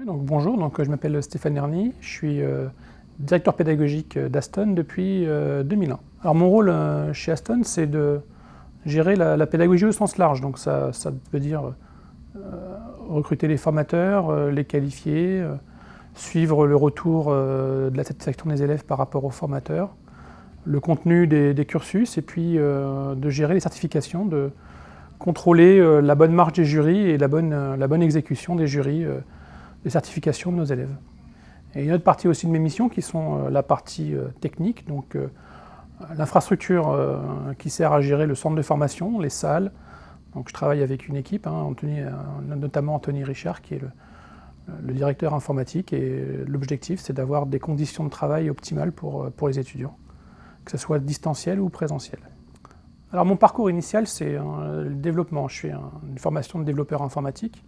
Oui, donc bonjour, je m'appelle Stéphane Herny, je suis directeur pédagogique d'Aston depuis 2001. Alors mon rôle chez Aston, c'est de gérer la pédagogie au sens large, donc ça veut dire recruter les formateurs, les qualifier, suivre le retour de la satisfaction des élèves par rapport aux formateurs, le contenu des cursus et puis de gérer les certifications, de contrôler la bonne marche des jurys et la bonne exécution des jurys de certification de nos élèves. Et il y a une autre partie aussi de mes missions qui sont la partie technique, donc l'infrastructure qui sert à gérer le centre de formation, les salles. Donc je travaille avec une équipe, notamment Anthony Richard qui est le directeur informatique, et l'objectif c'est d'avoir des conditions de travail optimales pour les étudiants, que ce soit distanciel ou présentiel. Alors mon parcours initial c'est le développement, je fais une formation de développeur informatique.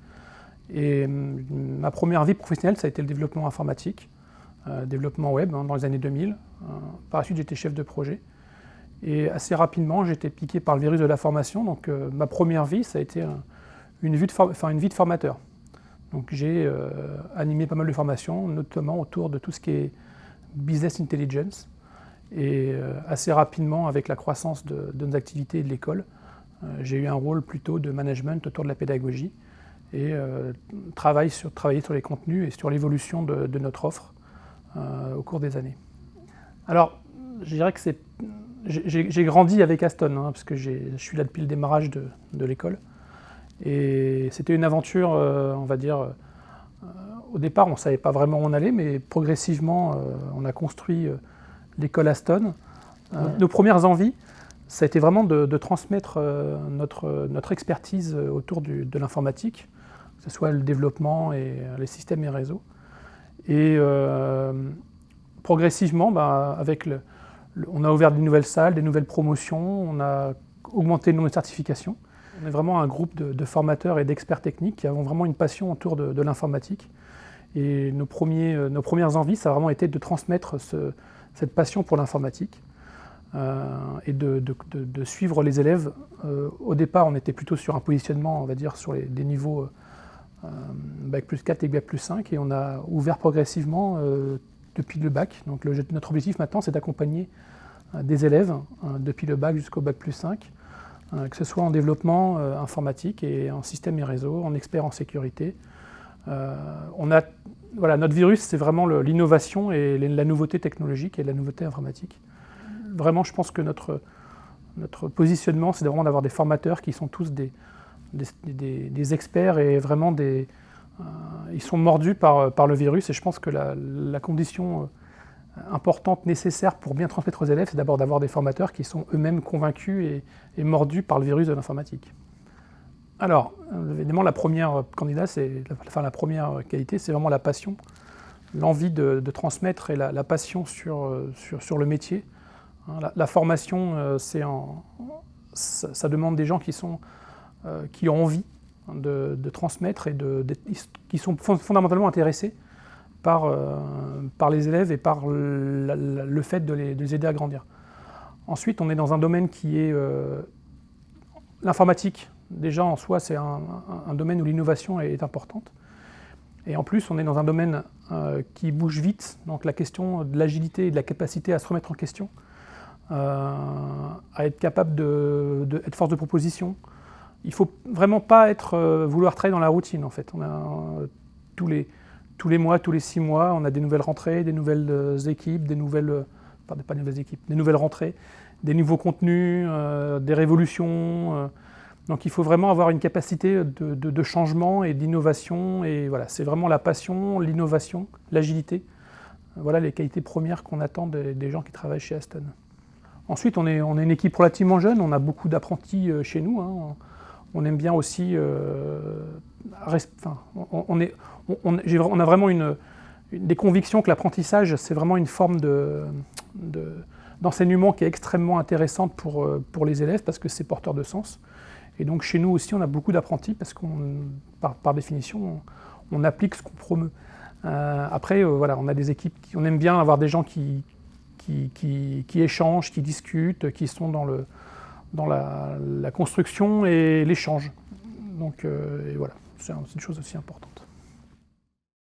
Et ma première vie professionnelle, ça a été le développement informatique, développement web dans les années 2000. Par la suite, j'étais chef de projet. Et assez rapidement, j'ai été piqué par le virus de la formation. Donc ma première vie, ça a été une vie de formateur. Donc j'ai animé pas mal de formations, notamment autour de tout ce qui est business intelligence. Et assez rapidement, avec la croissance de nos activités et de l'école, j'ai eu un rôle plutôt de management autour de la pédagogie et travailler sur les contenus et sur l'évolution de notre offre au cours des années. Alors, je dirais que j'ai grandi avec Aston, parce que je suis là depuis le démarrage de l'école. Et c'était une aventure, on va dire, au départ on ne savait pas vraiment où on allait, mais progressivement on a construit l'école Aston. Nos premières envies, ça a été vraiment de transmettre notre expertise autour de l'informatique, que ce soit le développement et les systèmes et réseaux. Et progressivement, on a ouvert de nouvelles salles, des nouvelles promotions, on a augmenté le nombre de certifications. On est vraiment un groupe de formateurs et d'experts techniques qui avons vraiment une passion autour de l'informatique. Et nos premières envies, ça a vraiment été de transmettre cette passion pour l'informatique et de suivre les élèves. Au départ, on était plutôt sur un positionnement, on va dire, sur des niveaux Bac plus 4 et Bac plus 5, et on a ouvert progressivement depuis le bac. Donc notre objectif maintenant, c'est d'accompagner des élèves depuis le bac jusqu'au Bac plus 5, que ce soit en développement informatique et en système et réseau, en expert en sécurité. Notre virus, c'est vraiment l'innovation et la nouveauté technologique et la nouveauté informatique. Vraiment, je pense que notre positionnement, c'est vraiment d'avoir des formateurs qui sont tous des experts et vraiment ils sont mordus par le virus. Et je pense que la condition importante, nécessaire pour bien transmettre aux élèves, c'est d'abord d'avoir des formateurs qui sont eux-mêmes convaincus et mordus par le virus de l'informatique. Alors, évidemment, la première la première qualité, c'est vraiment la passion, l'envie de transmettre et la passion sur le métier. La formation, ça demande des gens qui ont envie de transmettre et qui sont fondamentalement intéressés par les élèves et par le fait de les aider à grandir. Ensuite, on est dans un domaine qui est l'informatique. Déjà en soi, c'est un domaine où l'innovation est importante. Et en plus, on est dans un domaine qui bouge vite, donc la question de l'agilité et de la capacité à se remettre en question, à être capable d'être force de proposition. Il ne faut vraiment pas vouloir travailler dans la routine en fait. On a, tous les mois, tous les 6 mois, on a des nouvelles rentrées, des nouvelles équipes, des nouvelles rentrées, des nouveaux contenus, des révolutions. Donc il faut vraiment avoir une capacité de changement et d'innovation. Et voilà, c'est vraiment la passion, l'innovation, l'agilité. Voilà les qualités premières qu'on attend des gens qui travaillent chez Aston. Ensuite, on est une équipe relativement jeune, on a beaucoup d'apprentis chez nous. On aime bien aussi, on a vraiment des convictions que l'apprentissage, c'est vraiment une forme d'enseignement qui est extrêmement intéressante pour les élèves parce que c'est porteur de sens. Et donc chez nous aussi, on a beaucoup d'apprentis parce par définition, on applique ce qu'on promeut. Après, on a des équipes, on aime bien avoir des gens qui échangent, qui discutent, qui sont dans la construction et l'échange. Donc, et voilà, c'est une chose aussi importante.